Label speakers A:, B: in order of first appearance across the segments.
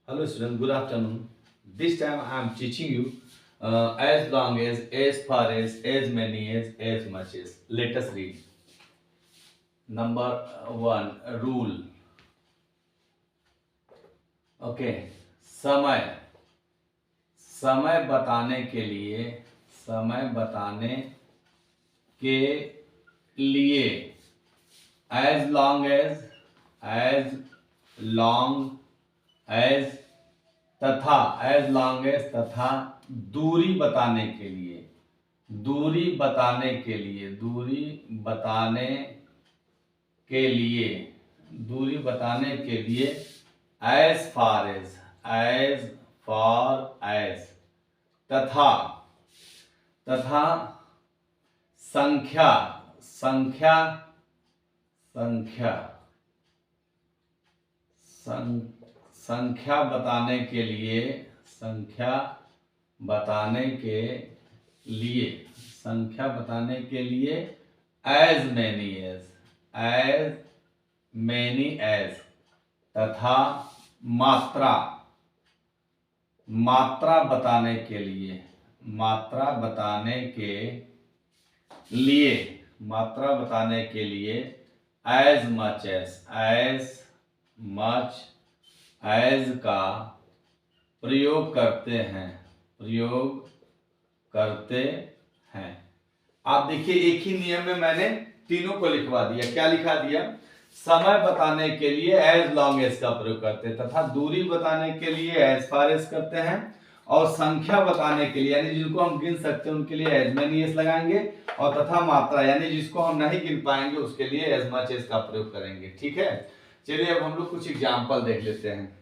A: Hello student, good afternoon. This time I am teaching you as long as far as many as much as. Let us read. Number one, rule. Okay, समय समय बताने के लिए as long as तथा दूरी बताने के लिए as far as तथा संख्या बताने के लिए as many as तथा मात्रा बताने के लिए as much as का प्रयोग करते हैं। आप देखिए, एक ही नियम में मैंने तीनों को लिखवा दिया। क्या लिखा दिया? समय बताने के लिए as long as का प्रयोग करते हैं, तथा दूरी बताने के लिए as far as करते हैं, और संख्या बताने के लिए यानी जिनको हम गिन सकते हैं उनके लिए as many as लगाएंगे, और तथा मात्रा यानी जिसको हम नहीं गिन पाएंगे उसके लिए as much as का प्रयोग करेंगे। ठीक है, चलिए अब हम लोग कुछ एग्जाम्पल देख लेते हैं।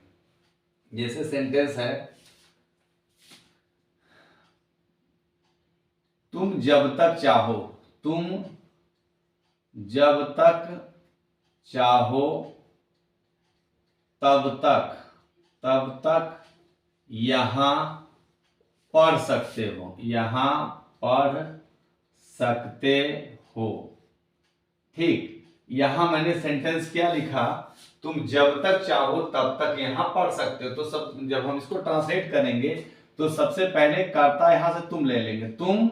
A: जैसे सेंटेंस है, तुम जब तक चाहो तब तक यहाँ पढ़ सकते हो। ठीक, यहां मैंने सेंटेंस क्या लिखा? तुम जब तक चाहो तब तक यहाँ पढ़ सकते हो। तो सब जब हम इसको ट्रांसलेट करेंगे तो सबसे पहले कर्ता यहां से तुम ले लेंगे। तुम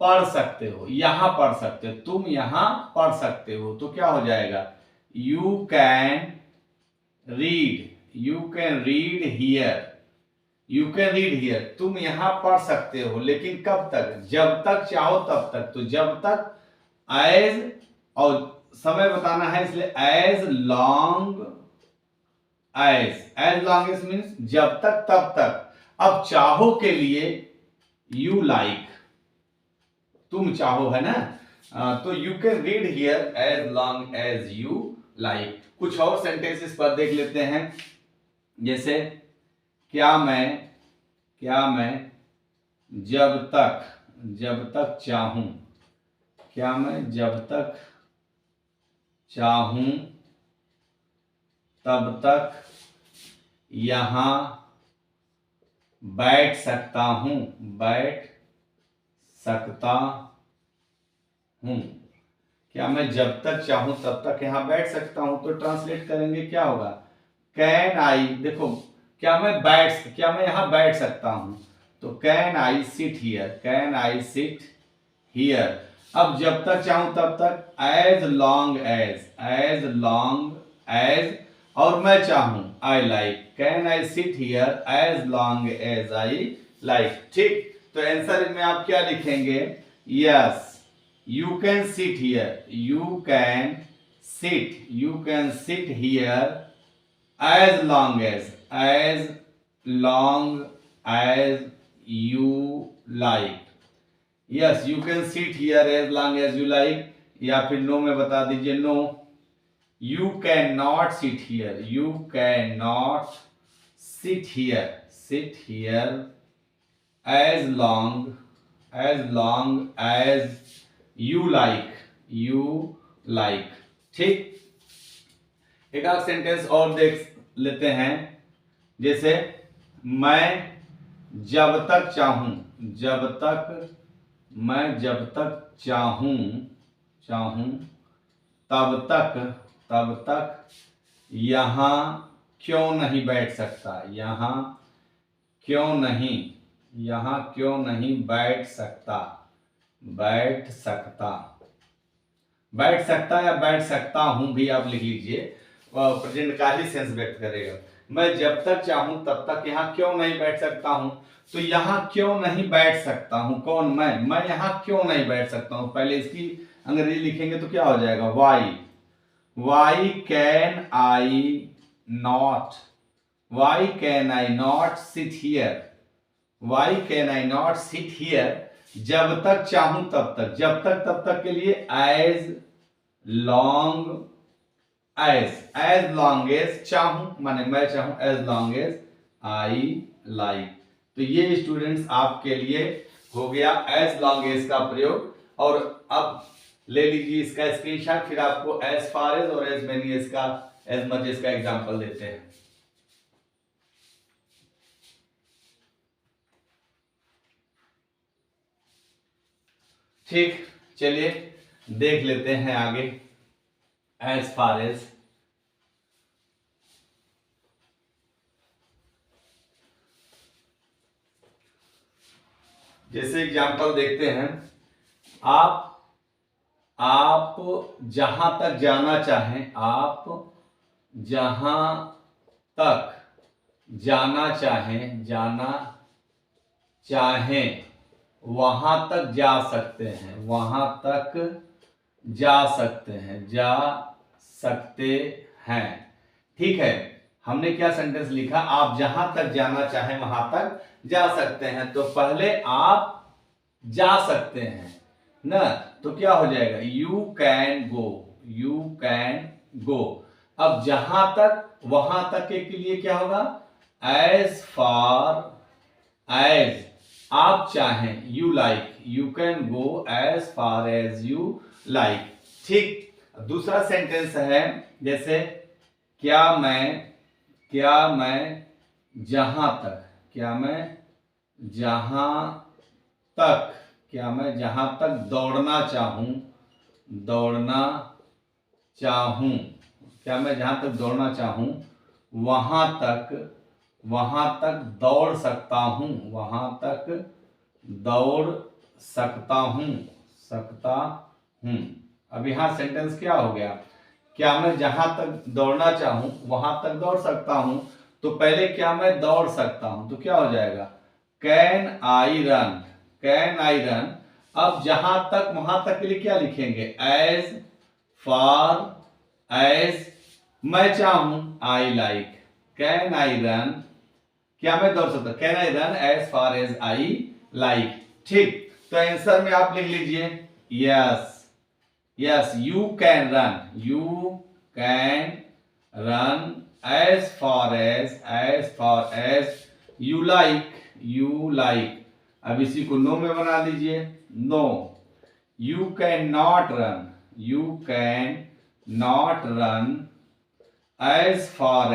A: पढ़ सकते हो, यहां पढ़ सकते हो, तुम यहां पढ़ सकते हो, तो क्या हो जाएगा? You can read here. तुम यहां पढ़ सकते हो, लेकिन कब तक? जब तक चाहो तब तक। तो जब तक एज, और समय बताना है इसलिए एज लॉन्ग एज मीन्स जब तक तब तक। अब चाहो के लिए यू लाइक, तुम चाहो है ना, तो you can read here as long as you like. कुछ और सेंटेंसेस पर देख लेते हैं। जैसे क्या मैं जब तक चाहूं, क्या मैं जब तक चाहूं तब तक यहां बैठ सकता हूं। क्या मैं जब तक चाहूं तब तक यहां बैठ सकता हूं? तो ट्रांसलेट करेंगे क्या होगा? कैन आई, देखो क्या मैं यहां बैठ सकता हूं, तो कैन आई सिट हियर। अब जब तक चाहूं तब तक एज लॉन्ग एज, और मैं चाहूं I like, can I sit here as long as I like. ठीक, तो आंसर में आप क्या लिखेंगे? Yes, you can sit here, you can sit here as long as you like. Yes, you can sit here as long as you like. या फिर no में बता दीजिए, no, you can not sit here, sit here as long as you like. ठीक, एक आध sentence और देख लेते हैं। जैसे मैं जब तक चाहूं तब तक यहां क्यों नहीं बैठ सकता, यहाँ क्यों नहीं, यहाँ क्यों नहीं बैठ सकता, बैठ सकता, बैठ सकता या बैठ सकता हूं भी आप लिख लीजिए, प्रेजेंट का ही सेंस व्यक्त करेगा। मैं जब तक चाहूं तब तक यहाँ क्यों नहीं बैठ सकता हूं, तो यहाँ क्यों नहीं बैठ सकता हूं, कौन, मैं यहाँ क्यों नहीं बैठ सकता हूं। पहले इसकी अंग्रेजी लिखेंगे तो क्या हो जाएगा, why can I not, why can I not sit here, why can I not sit here, जब तक चाहूं तब तक, जब तक तब तक के लिए as long as long as चाहूं माने मैं चाहूं, as long as I like. तो ये स्टूडेंट्स आपके लिए हो गया एज लॉन्ग एज का प्रयोग। और अब ले लीजिए इसका स्क्रीनशॉट, फिर आपको एज फार एज और एज मेनी एज का, एज मच एज का एग्जांपल देते हैं। ठीक, चलिए देख लेते हैं आगे एज फार एज। जैसे एग्जांपल देखते हैं, आप जहां तक जाना चाहें, आप जहां तक जाना चाहें वहां तक जा सकते हैं, वहां तक जा सकते हैं। ठीक है, हमने क्या सेंटेंस लिखा, आप जहां तक जाना चाहें वहां तक जा सकते हैं, तो पहले आप जा सकते हैं ना, तो क्या हो जाएगा, you can go, you can गो। अब जहां तक वहां तक के लिए क्या होगा, एज फार एज आप चाहें, you like, you can go as far as you like. ठीक, दूसरा सेंटेंस है जैसे, क्या मैं जहां तक, क्या मैं जहां तक दौड़ना चाहूं, क्या मैं जहां तक दौड़ना चाहूं वहां तक दौड़ सकता हूं, वहां तक दौड़ सकता हूं। अब यहां सेंटेंस क्या हो गया, क्या मैं जहां तक दौड़ना चाहूं वहां तक दौड़ सकता हूं, तो पहले क्या मैं दौड़ सकता हूं, तो क्या हो जाएगा, कैन आई रन। अब जहां तक वहां तक के लिए क्या लिखेंगे, एज फार एज मैं चाहूं, I like, can I run, क्या मैं दौड़ सकता, can I run as far as I like. ठीक, तो आंसर में आप लिख लीजिए, yes you can run as far as you like. अब इसी को नो में बना दीजिए, no, you can not run as far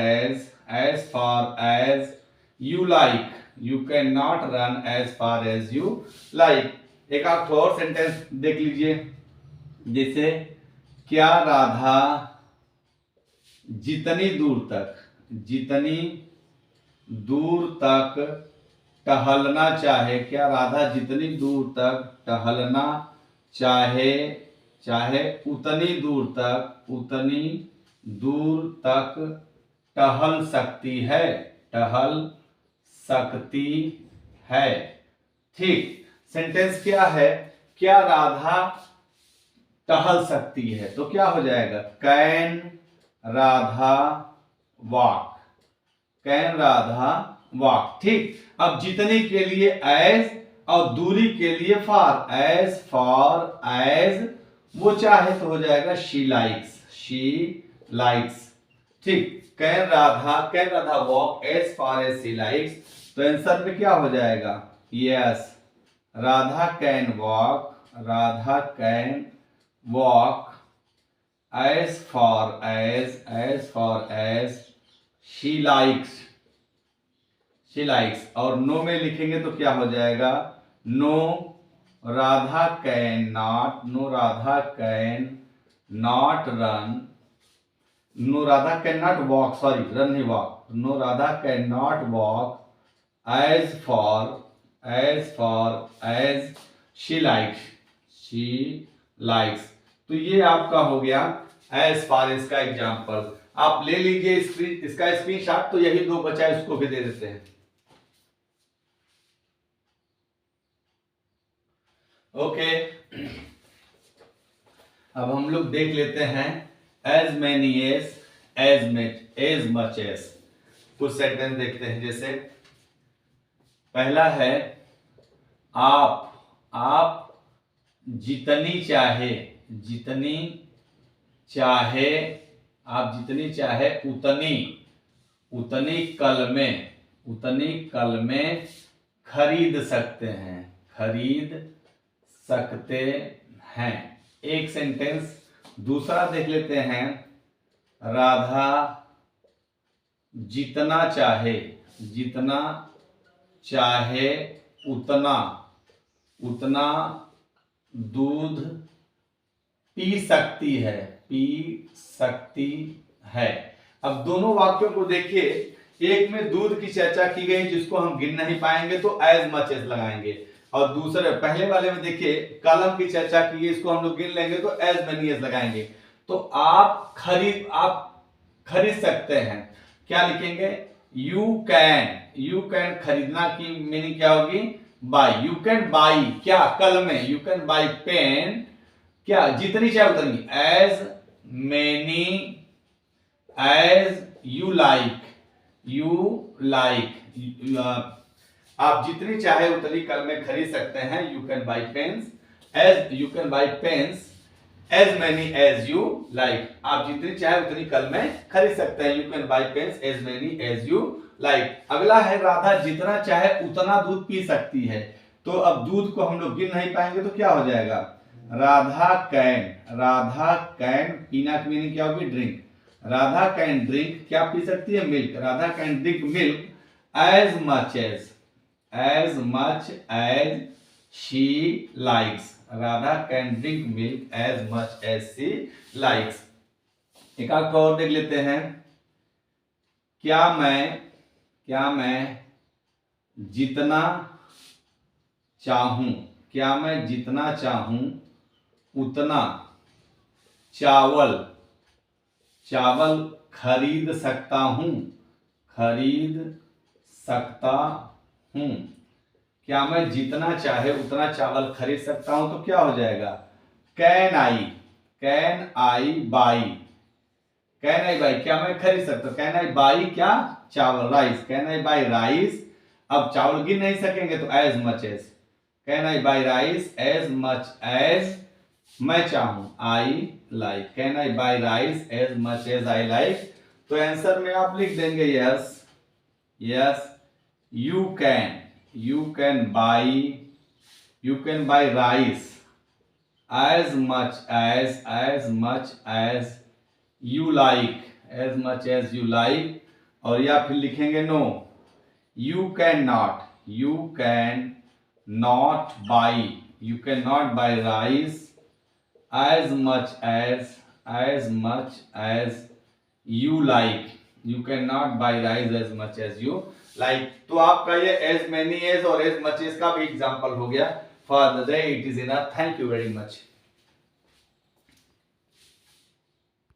A: as you like, you can not run as far as you like. एक आप और सेंटेंस देख लीजिए, जैसे, क्या राधा जितनी दूर तक टहलना चाहे, क्या राधा जितनी दूर तक टहलना चाहे उतनी दूर तक टहल सकती है। ठीक, सेंटेंस क्या है, क्या राधा टहल सकती है, तो क्या हो जाएगा, कैन राधा वॉक। ठीक, अब जितने के लिए एज और दूरी के लिए फार, एज वो चाहे तो हो जाएगा शी लाइक्स। ठीक, can Radha walk as far as she likes, तो आंसर में क्या हो जाएगा, yes, Radha can walk as far as she likes. और नो में लिखेंगे तो क्या हो जाएगा, no Radha can not walk, run नहीं walk, no Radha can not walk as far as she likes. तो ये आपका हो गया एज फार इसका एग्जाम्पल। आप ले लीजिए इसका स्क्रीनशॉट। तो यही दो बचा है, इसको भी दे देते हैं। ओके, अब हम लोग देख लेते हैं as many as much as. कुछ सेंटेंस देखते हैं। जैसे पहला है आप जितनी चाहे आप जितनी चाहे उतनी कल में खरीद सकते हैं। एक सेंटेंस दूसरा देख लेते हैं। राधा जितना चाहे उतना दूध पी सकती है। अब दोनों वाक्यों को देखिए, एक में दूध की चर्चा की गई जिसको हम गिन नहीं पाएंगे तो एज मच एज लगाएंगे, और दूसरे पहले वाले में देखिए कलम की चर्चा की गई, इसको हम लोग गिन लेंगे तो एज मैनी एज लगाएंगे। तो आप खरीद सकते हैं, क्या लिखेंगे? यू कैन खरीदना की मीनिंग क्या होगी? बाई। यू कैन बाई क्या? कल में यू कैन बाई पेन, क्या? जितनी चाहे उतनी, as many as you like आप जितनी चाहे उतनी कल में खरीद सकते हैं। You can buy pens as many as you like. आप जितनी चाहे उतनी कल में खरीद सकते हैं। You can buy pens as many as you like. अगला है राधा जितना चाहे उतना दूध पी सकती है। तो अब दूध को हम लोग गिन नहीं पाएंगे तो क्या हो जाएगा? राधा कैन पीना की मीनिंग क्या होगी? ड्रिंक। राधा कैन ड्रिंक क्या पी सकती है? Milk. Radha can drink milk as much as she likes. Radha can drink milk as much as she likes. एक और देख लेते हैं। क्या मैं जितना चाहूं उतना चावल खरीद सकता हूं। क्या मैं जितना चाहे उतना चावल खरीद सकता हूं तो क्या हो जाएगा? कैन आई बाई क्या मैं खरीद सकता हूं? कैन आई बाई क्या? चावल। Rice. Can I buy rice. अब चावल गिन नहीं सकेंगे तो as much as. Can I buy rice as much as मैं चाहूं, I like. Can I buy rice as much as I like. तो आंसर में आप लिख देंगे yes you can buy rice as much as you like. और या फिर लिखेंगे no, you can not buy rice as much as you like। you cannot buy rice as much as you like। तो आपका ये as many as और as much as का भी एग्जांपल हो गया। For the day it is enough। Thank you very much।